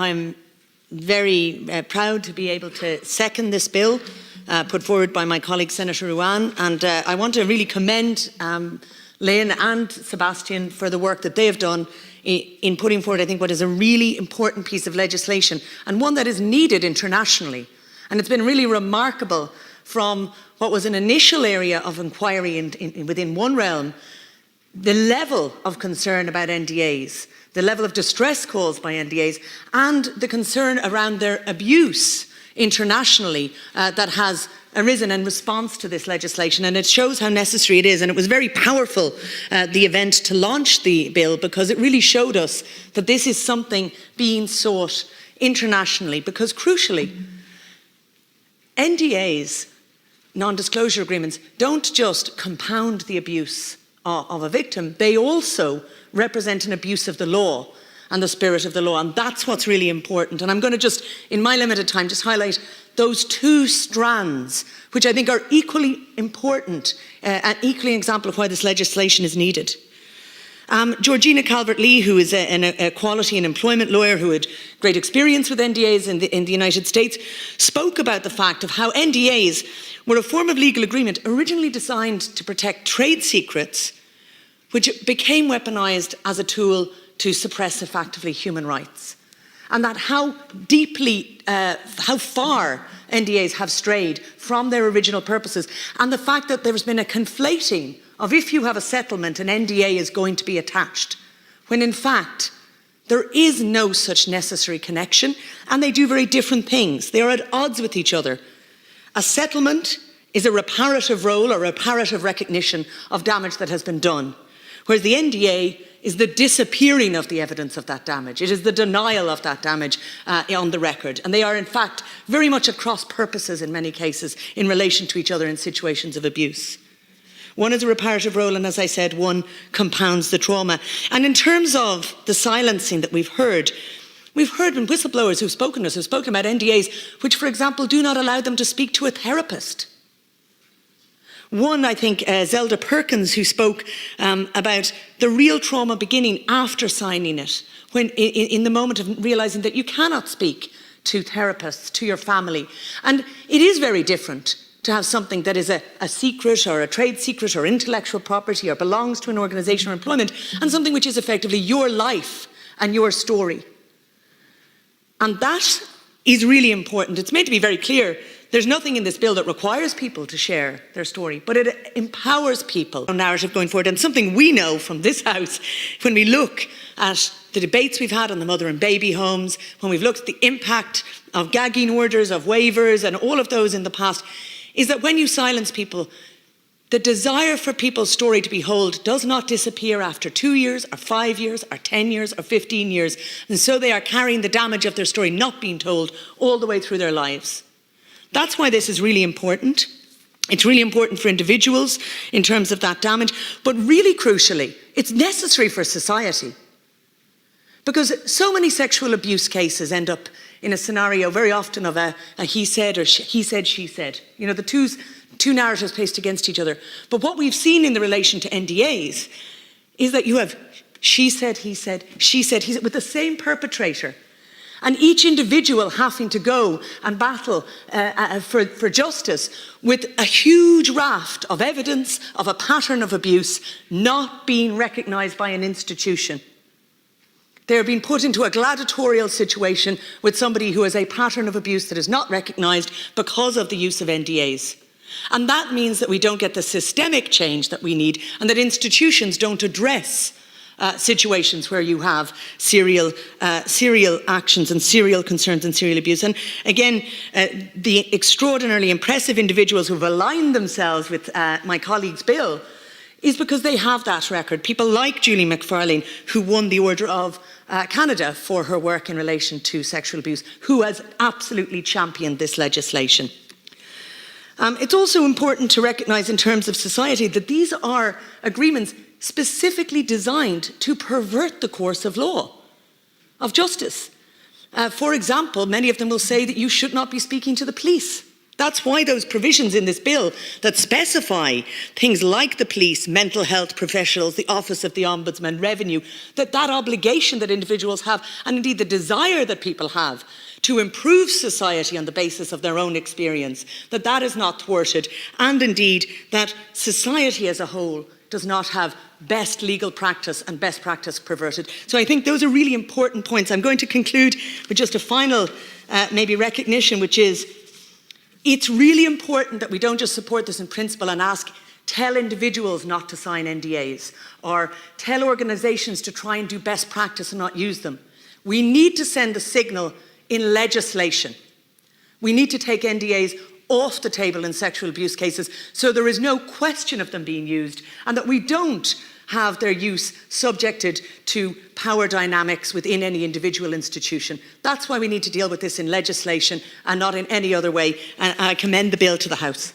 I'm very proud to be able to second this bill put forward by my colleague Senator Ruane, and I want to really commend Lynn and Sebastian for the work that they have done in putting forward, I think, what is a really important piece of legislation and one that is needed internationally. And it's been really remarkable from what was an initial area of inquiry within one realm, the level of concern about NDAs, the level of distress caused by NDAs, and the concern around their abuse internationally that has arisen in response to this legislation. And it shows how necessary it is. And it was very powerful, the event to launch the bill, because it really showed us that this is something being sought internationally. Because crucially, NDAs, non-disclosure agreements, don't just compound the abuse of a victim, they also represent an abuse of the law and the spirit of the law, and that's what's really important. And I'm going to just, in my limited time, just highlight those two strands, which I think are equally important and equally an example of why this legislation is needed. Georgina Calvert-Lee, who is an equality and employment lawyer who had great experience with NDAs in the United States, spoke about the fact of how NDAs were a form of legal agreement originally designed to protect trade secrets, which became weaponized as a tool to suppress effectively human rights. And that how far NDAs have strayed from their original purposes, and the fact that there's been a conflating of, if you have a settlement, an NDA is going to be attached, when in fact there is no such necessary connection, and they do very different things. They are at odds with each other. A settlement is a reparative role or reparative recognition of damage that has been done, whereas the NDA is the disappearing of the evidence of that damage. It is the denial of that damage on the record. And they are, in fact, very much at cross purposes in many cases in relation to each other in situations of abuse. One is a reparative role, and as I said, one compounds the trauma. And in terms of the silencing that we've heard from whistleblowers who've spoken to us, who've spoken about NDAs, which, for example, do not allow them to speak to a therapist. One, I think, Zelda Perkins, who spoke about the real trauma beginning after signing it, when in the moment of realising that you cannot speak to therapists, to your family. And it is very different to have something that is a secret or a trade secret or intellectual property or belongs to an organisation or employment, and something which is effectively your life and your story. And that is really important. It's made to be very clear. There's nothing in this bill that requires people to share their story, but it empowers people. A narrative going forward, and something we know from this House, when we look at the debates we've had on the mother and baby homes, when we've looked at the impact of gagging orders, of waivers, and all of those in the past, is that when you silence people, the desire for people's story to be told does not disappear after 2 years, or 5 years, or 10 years, or 15 years. And so they are carrying the damage of their story not being told all the way through their lives. That's why this is really important. It's really important for individuals in terms of that damage, but really crucially, it's necessary for society. Because so many sexual abuse cases end up in a scenario very often of a he said or he said, she said. You know, the two narratives placed against each other. But what we've seen in the relation to NDAs is that you have she said, he said, she said, he said, with the same perpetrator. And each individual having to go and battle for justice with a huge raft of evidence of a pattern of abuse not being recognised by an institution. They're being put into a gladiatorial situation with somebody who has a pattern of abuse that is not recognised because of the use of NDAs. And that means that we don't get the systemic change that we need, and that institutions don't address situations where you have serial actions and serial concerns and serial abuse. And again, the extraordinarily impressive individuals who have aligned themselves with my colleague's bill is because they have that record. People like Julie McFarlane, who won the Order of Canada for her work in relation to sexual abuse, who has absolutely championed this legislation. It's also important to recognise in terms of society that these are agreements specifically designed to pervert the course of law, of justice. For example, many of them will say that you should not be speaking to the police That's why those provisions in this bill that specify things like the police, mental health professionals, the Office of the Ombudsman, revenue, that obligation that individuals have, and indeed the desire that people have to improve society on the basis of their own experience, that is not thwarted, and indeed that society as a whole does not have best legal practice and best practice perverted. So I think those are really important points. I'm going to conclude with just a final maybe recognition, which is it's really important that we don't just support this in principle and tell individuals not to sign NDAs or tell organisations to try and do best practice and not use them. We need to send the signal in legislation. We need to take NDAs off the table in sexual abuse cases so there is no question of them being used, and that we don't have their use subjected to power dynamics within any individual institution. That's why we need to deal with this in legislation and not in any other way. And I commend the bill to the House.